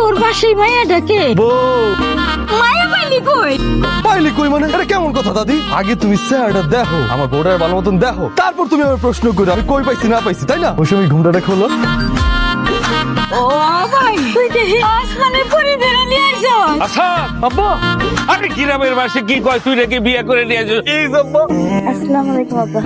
তোর পাশেই মায়াটাকে মায়া পাইলি কই মানে এটা কেমন কথা দাদি? আগে তুমি চেহারাটা দেখো, আমার বউটার ভালো মতন দেখো, তারপর তুমি আমার প্রশ্ন করো আমি কই পাইছি না পাইছি, তাই না? ওই সময় ঘুমটাটা খোলো। ও ভাই তুই দেখি আসমানের পরি ধরে নিয়ে আইছো। আচ্ছা আব্বা, আরে গ্রামের বাসে কি কয় তুই নাকি বিয়ে করে নিয়ে আসিস? এই আব্বা। আসসালামু আলাইকুম আব্বা।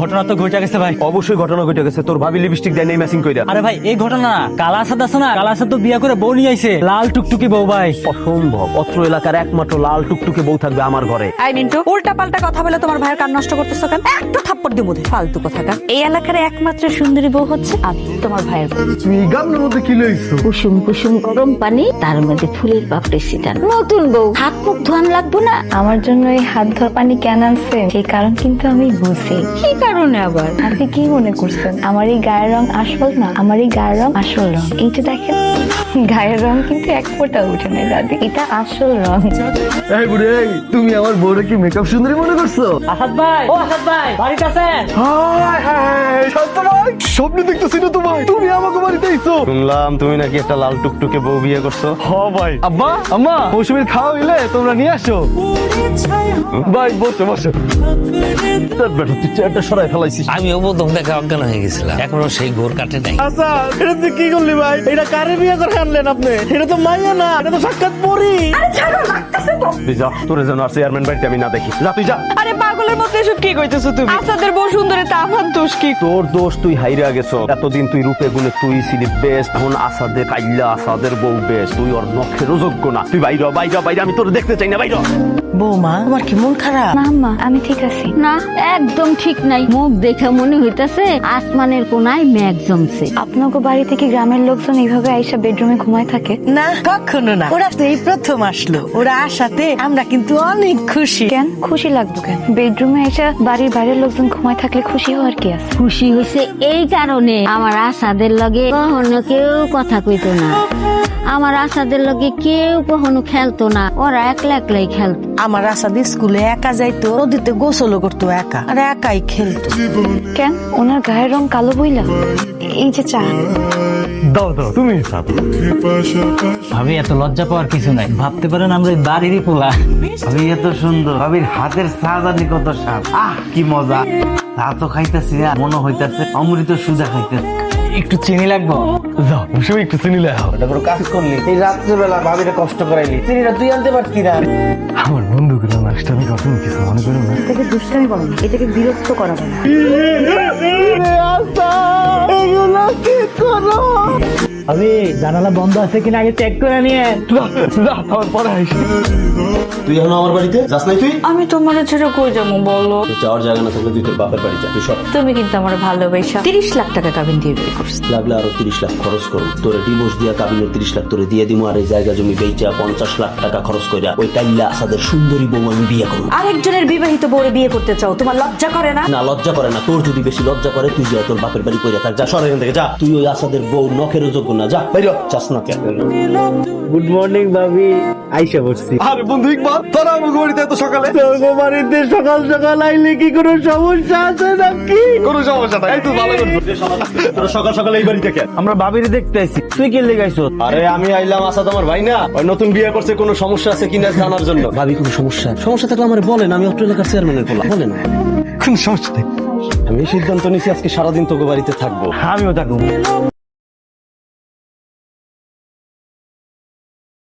ঘটনা তো ঘটে গেছে ভাই। অবশ্যই ঘটনা ঘটে গেছে, তোর ভাবি লিপস্টিক দেয় নেই ম্যাচিং কইরা। আরে ভাই এই ঘটনা না, কালাসাদ আছে না, কালাসাদ তো বিয়ে করে বউ নিয়ে আইছে, লাল টুকটুকি বউ ভাই। অসম্ভব, অত্র এলাকার একমাত্র লাল টুকটুকে বউ থাকবে আমার ঘরে। আই মিন্টু, উল্টা পাল্টা কথা বলে তোমার ভাইয়ের কান নষ্ট করতেছো কেন? একটু থাপ্পড় দিব দে, ফালতু কথাকার। এই এলাকার একমাত্র সুন্দরী বউ হচ্ছে আমি, তোমার ভাইয়ের বউ। তুমি গামলার মধ্যে কি লইছো? কুসুম কুসুম গরম পানি, তার মধ্যে ফুলের পাপড়ি ছিটানো। নতুন বউ, হাত মুখ ধোয়ান লাগবো না? আমার জন্য এই হাত ধোয়া পানি কেন আনছে সেই কারণ কিন্তু আমি বুঝি। কি কারণে আবার? আপনি কি মনে করছেন আমার এই গায়ের রং আসল না? আমার এই গায়ের রং আসল রং। এইটা দেখেন, গায়ের রং কিন্তু এক ফোঁটা উঠে নেই দাদি, এটা আসল রং। এই বুড়ি, এই তুমি আমার বউরে কি মেকআপ সুন্দরী মনে করছো? আসাদ ভাই, ও আসাদ ভাই, বাড়িতে আছেন? হায় হায়, শান্ত ভাই, স্বপ্নে দেখতেছি না তোমায়, তুমি আমাকে বাড়িতে আইছো। শুনলাম তুমি নাকি একটা লাল টুকটুকে বউ বিয়ে করছো। হ্যাঁ ভাই। আব্বা আম্মা, মৌসুমীর খাওয়া হইলে তোমরা নিয়ে আসো। ভাই বসো বসো। বেটা তুই চেয়ারটা সরাই ফেলাইছিস। আমিও প্রথম দেখা অজ্ঞান হয়ে গেছিলাম, এখনো সেই ঘোর কাটে নাই। আচ্ছা এটা তুই কি করলি ভাই? এটা কারে বিয়ে করে আনলেন আপনি? এটা তো মাইয়া না, এটা তো সাক্ষাৎ পরি। তুই যা, তোরে যেন আর চেয়ারম্যান বাড়িতে আমি না দেখি। যা তুই যা। আরে পাগলের মতো এসব কি কইতেছো তুমি? আসাদের বউ সুন্দরী, তা আমার দোষ কি? তোর দোষ, তুই হাইরা গেছো। এতদিন তুই রূপে গুণে তুই ছিলি বেস্ট, এখন আসাদের কাইল্লা আসাদের বউ বেস্ট, তুই ওর নখেরও যোগ্য না। তুই বাইরে বাইরে বাইরে, আমি তোর দেখতে চাই না, বাইরে। বৌমা তোমার কি মন খারাপ? না আম্মা, আমি ঠিক আছি। না একদম ঠিক নাই, মুখ দেখে মনে হইতাছে আসমানের কোনায় মেঘ জমছে। আপনাকে বাড়ি থেকে গ্রামের লোকজন এইভাবে আইসা বেডরুমে ঘুমায় থাকে? না কখনো না, ওরা তো এই প্রথম আসলো, ওরা আসাতে আমরা কিন্তু অনেক খুশি। কেন খুশি লাগবে কেন? বেডরুমে আইসা বাড়ির বাইরের লোকজন ঘুমায় থাকলে খুশি হওয়ার কি আছে? খুশি হয়েছে এই কারণে, আমার আসাদের লগে কখনো কেউ কথা কইতো না, আমার আসাদের লগে কেউ কখনো খেলতো না, ওরা একলা একলাই খেলতো। আমার আসাদি স্কুলে একা যাইতো, নদীতে গোসলও করতো একা, আর একাই খেলতো। কেন ওনার গায়ের রং কালো বইলা? এই যে চা। দাও দাও, তুমি ভাবি এত লজ্জা পাওয়ার কিছু নাই, ভাবতে পারেন আমরা এই বাড়িরই পোলা। ভাবি এত সুন্দর, ভাবির হাতের সাজানি কত স্বাদ, আহ কি মজা। তা তো খাইতেছি না, মনে হইতাছে অমৃত সুজা খাইতেছে। একটু চিনি লাগবো? যাও, মৌসুমী একটু চিনি লাও। এটা কোনো কাজ করলি? এই রাত্রেবেলা ভাবিরে কষ্ট করাইলি, চিনিটা তুই আনতে পারতি না? আমার বন্ধু গুলো নষ্ট, আমি কখনো কিছু মনে করি না। এটাকে দুষ্টামি বলো না, এটাকে বিরক্ত করা বলো। আমি জানালা বন্ধ আছে কিনা আগে চেক করে নিয়ে। আমার পরে আইসি। তুই এখন আমার বাড়িতে যাস নাই? তুই আমি তোমার ছেড়ে কই যাবো বলো? যাওয়ার জায়গা না থাকলে তুই তোর বাপের বাড়ি যা। তুই সব তুমি কিন্তু আমার ভালোবাসা 30 লাখ টাকা কাবিন দিয়ে বিয়ে করছো। লাগলে আরো 30 লাখ খরচ করো, তোরে ডিভোর্স দিয়া কাবিনের 30 লাখ তোরে দিয়ে দিমু, আর এই জায়গা জমি বেচা 50 লাখ টাকা খরচ কইরা ওই কাইল্লা আসাদের সুন্দরী বউ আমি বিয়ে করবো। আরেকজনের বিবাহিত বউরে বিয়ে করতে চাও, তোমার লজ্জা করে না? না লজ্জা করে না, তোর যদি বেশি লজ্জা করে তুই যা তোর বাপের বাড়ি কইরা থাক। যা সর এখান থেকে, যা। তুই ওই আসাদের বউ নখেরও যোগ্য না, যা বাইরে। চাস না কেন? গুড মর্নিং ভাবি, আইসা বসছি। আরে বন্ধু ইকবাল, তোরা আমাকে বাড়িতে এত সকালে? বাড়িতে সকাল সকাল আইলে কি কোনো সমস্যা আছে নাকি? কোনো সমস্যা নাই, এই তো ভালো করছিস। তোরা সকাল সকাল এই বাড়িতে কেন? আমরা ভাবিরে দেখতে আইছি, তুই কে লেগাইছ? আরে আমি আইলাম আসাদ আমার ভাই না, ওই নতুন বিয়ে করছে, কোনো সমস্যা আছে কিনা জানার জন্য। ভাবি কোনো সমস্যা থাকলে আমার বলেন, আমি অত্র এলাকার চেয়ারম্যানের বলা, বলেন। কোন সমস্যা নেই। আমি সিদ্ধান্ত নিয়েছি আজকে সারাদিন তোকে বাড়িতে থাকবো। আমিও থাকবো।